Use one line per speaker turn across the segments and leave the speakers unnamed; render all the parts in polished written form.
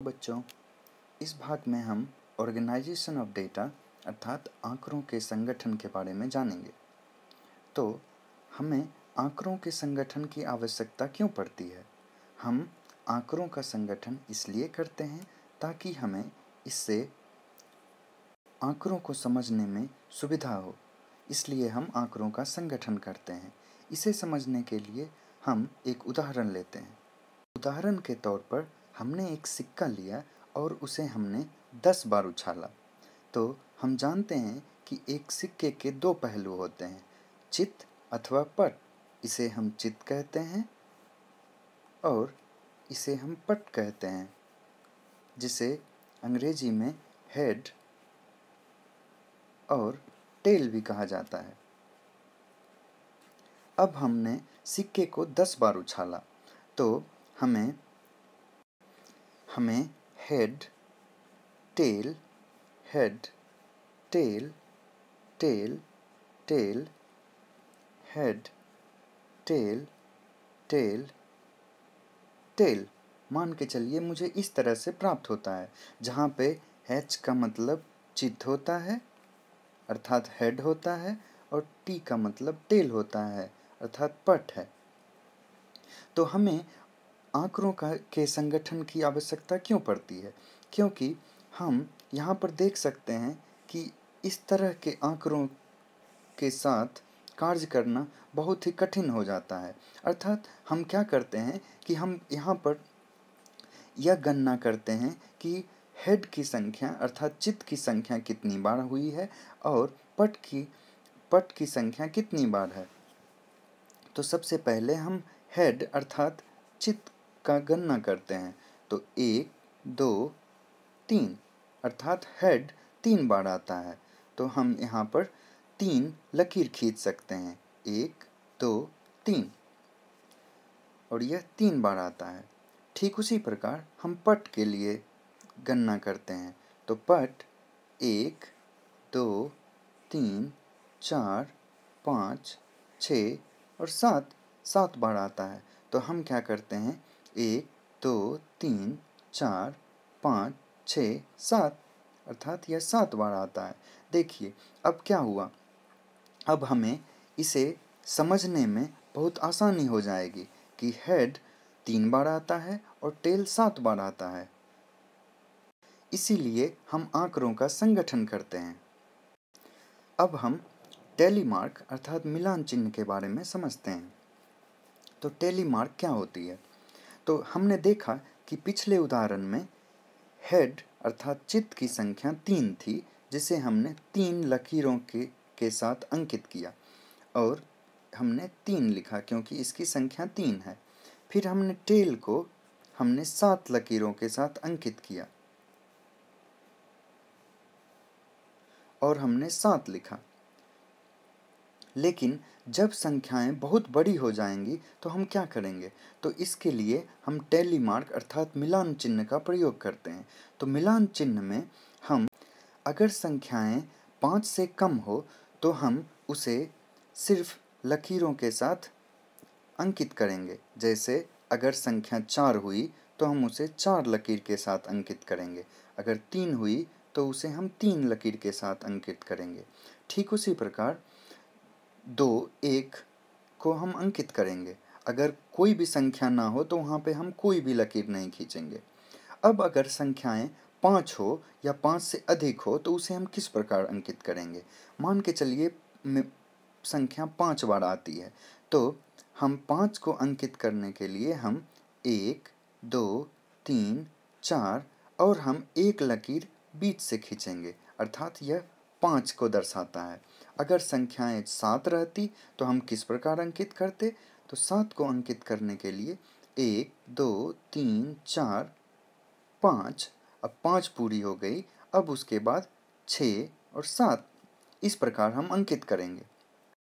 बच्चों, इस भाग में हम ऑर्गेनाइजेशन ऑफ डेटा अर्थात आंकड़ों के संगठन के बारे में जानेंगे। तो हमें आंकड़ों के संगठन की आवश्यकता क्यों पड़ती है? हम आंकड़ों का संगठन इसलिए करते हैं ताकि हमें इससे आंकड़ों को समझने में सुविधा हो, इसलिए हम आंकड़ों का संगठन करते हैं। इसे समझने के लिए हम एक उदाहरण लेते हैं। उदाहरण के तौर पर हमने एक सिक्का लिया और उसे हमने 10 बार उछाला। तो हम जानते हैं कि एक सिक्के के दो पहलू होते हैं, चित्त अथवा पट। इसे हम चित्त कहते हैं और इसे हम पट कहते हैं, जिसे अंग्रेजी में हेड और टेल भी कहा जाता है। अब हमने सिक्के को 10 बार उछाला तो हमें head, tail, head, tail, tail, tail, head, tail, tail, tail मान के चलिए मुझे इस तरह से प्राप्त होता है, जहाँ पे एच का मतलब चित्त होता है अर्थात हेड होता है और टी का मतलब टेल होता है अर्थात पट है। तो हमें आंकड़ों के संगठन की आवश्यकता क्यों पड़ती है? क्योंकि हम यहाँ पर देख सकते हैं कि इस तरह के आंकड़ों के साथ कार्य करना बहुत ही कठिन हो जाता है। अर्थात हम क्या करते हैं कि हम यहाँ पर यह गणना करते हैं कि हेड की संख्या अर्थात चित्त की संख्या कितनी बार हुई है और पट की संख्या कितनी बार है। तो सबसे पहले हम हेड अर्थात चित्त का गणना करते हैं। तो 1, 2, 3 अर्थात हेड 3 बार आता है। तो हम यहाँ पर 3 लकीर खींच सकते हैं, 1, 2, 3 और यह 3 बार आता है। ठीक उसी प्रकार हम पट के लिए गणना करते हैं। तो पट 1, 2, 3, 4, 5, 6 और 7 बार आता है। तो हम क्या करते हैं, 1, 2, 3, 4, 5, 6, 7 अर्थात यह 7 बार आता है। देखिए अब क्या हुआ, अब हमें इसे समझने में बहुत आसानी हो जाएगी कि हेड 3 बार आता है और टेल 7 बार आता है। इसीलिए हम आंकड़ों का संगठन करते हैं। अब हम टैली मार्क अर्थात मिलान चिन्ह के बारे में समझते हैं। तो टैली मार्क क्या होती है? तो हमने देखा कि पिछले उदाहरण में हेड अर्थात चित्त की संख्या 3 थी, जिसे हमने 3 लकीरों के साथ अंकित किया और हमने 3 लिखा क्योंकि इसकी संख्या 3 है। फिर हमने टेल को हमने 7 लकीरों के साथ अंकित किया और हमने 7 लिखा। लेकिन जब संख्याएं बहुत बड़ी हो जाएंगी तो हम क्या करेंगे? तो इसके लिए हम टैली मार्क अर्थात मिलान चिन्ह का प्रयोग करते हैं। तो मिलान चिन्ह में हम अगर संख्याएं 5 से कम हो तो हम उसे सिर्फ लकीरों के साथ अंकित करेंगे। जैसे अगर संख्या 4 हुई तो हम उसे 4 लकीर के साथ अंकित करेंगे, अगर 3 हुई तो उसे हम 3 लकीर के साथ अंकित करेंगे। ठीक उसी प्रकार 2, 1 को हम अंकित करेंगे। अगर कोई भी संख्या ना हो तो वहाँ पे हम कोई भी लकीर नहीं खींचेंगे। अब अगर संख्याएं 5 हो या 5 से अधिक हो तो उसे हम किस प्रकार अंकित करेंगे? मान के चलिए संख्या 5 बार आती है, तो हम 5 को अंकित करने के लिए हम 1, 2, 3, 4 और हम एक लकीर बीच से खींचेंगे अर्थात यह 5 को दर्शाता है। अगर संख्याएं 7 रहती तो हम किस प्रकार अंकित करते? तो 7 को अंकित करने के लिए 1, 2, 3, 4, 5, अब 5 पूरी हो गई। अब उसके बाद 6 और 7 इस प्रकार हम अंकित करेंगे।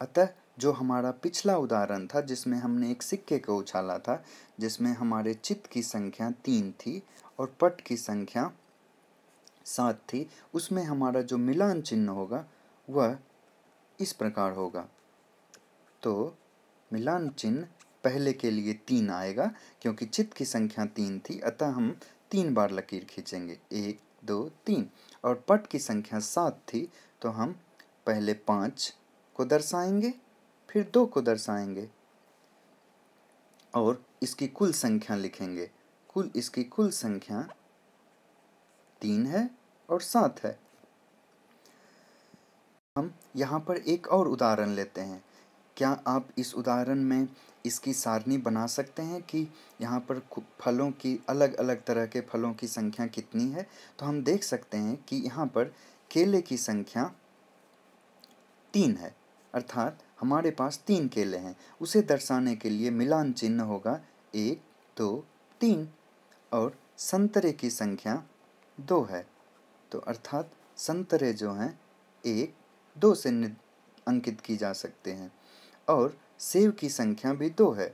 अतः जो हमारा पिछला उदाहरण था जिसमें हमने एक सिक्के को उछाला था, जिसमें हमारे चित्त की संख्या 3 थी और पट की संख्या 7 थी, उसमें हमारा जो मिलान चिन्ह होगा वह इस प्रकार होगा। तो मिलान चिन्ह पहले के लिए 3 आएगा क्योंकि चित्त की संख्या 3 थी, अतः हम 3 बार लकीर खींचेंगे, 1 2 3। और पट की संख्या 7 थी तो हम पहले 5 को दर्शाएंगे, फिर 2 को दर्शाएंगे और इसकी कुल संख्या लिखेंगे। इसकी कुल संख्या 3 है और 7 है। हम यहाँ पर एक और उदाहरण लेते हैं। क्या आप इस उदाहरण में इसकी सारणी बना सकते हैं कि यहाँ पर फलों की अलग अलग तरह के फलों की संख्या कितनी है? तो हम देख सकते हैं कि यहाँ पर केले की संख्या 3 है, अर्थात हमारे पास 3 केले हैं। उसे दर्शाने के लिए मिलान चिन्ह होगा 1 2 3। और संतरे की संख्या 2 है, तो अर्थात संतरे जो हैं 1 2 से अंकित की जा सकते हैं। और सेब की संख्या भी 2 है,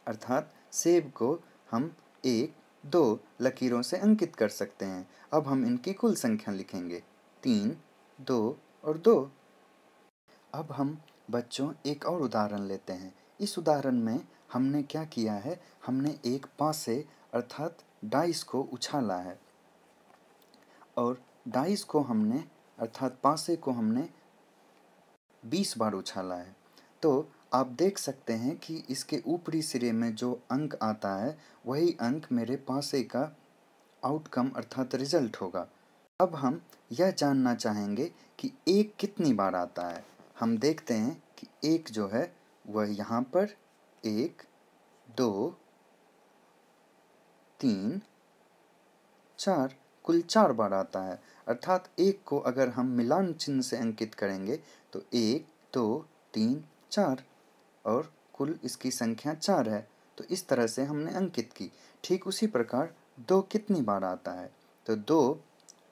अर्थात सेब को हम 1 2 लकीरों से अंकित कर सकते हैं। अब हम इनकी कुल संख्या लिखेंगे, 3 2 और 2। अब हम बच्चों एक और उदाहरण लेते हैं। इस उदाहरण में हमने क्या किया है, हमने एक पासे अर्थात डाइस को उछाला है और डाइस को हमने अर्थात पासे को हमने 20 बार उछाला है। तो आप देख सकते हैं कि इसके ऊपरी सिरे में जो अंक आता है वही अंक मेरे पासे का आउटकम अर्थात रिजल्ट होगा। अब हम यह जानना चाहेंगे कि 1 कितनी बार आता है। हम देखते हैं कि 1 जो है वह यहाँ पर 1 2 3 4 कुल 4 बार आता है, अर्थात 1 को अगर हम मिलान चिन्ह से अंकित करेंगे तो 1 2 3 4 और कुल इसकी संख्या 4 है। तो इस तरह से हमने अंकित की। ठीक उसी प्रकार 2 कितनी बार आता है, तो 2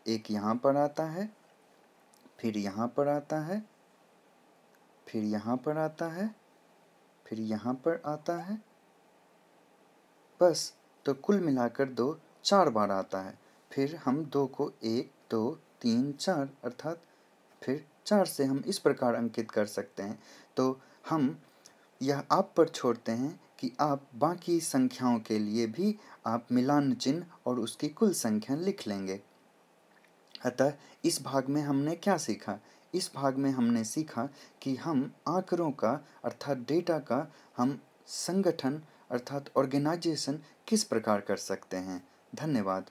एक यहाँ पर आता है, फिर यहाँ पर आता है, फिर यहाँ पर आता है, फिर यहाँ पर आता है, बस। तो कुल मिलाकर 2 4 बार आता है। फिर हम 2 को 1 2 3 4 अर्थात फिर 4 से हम इस प्रकार अंकित कर सकते हैं। तो हम यह आप पर छोड़ते हैं कि आप बाकी संख्याओं के लिए भी आप मिलान चिन्ह और उसकी कुल संख्या लिख लेंगे। अतः इस भाग में हमने क्या सीखा? इस भाग में हमने सीखा कि हम आंकड़ों का अर्थात डेटा का हम संगठन अर्थात ऑर्गेनाइजेशन किस प्रकार कर सकते हैं। धन्यवाद।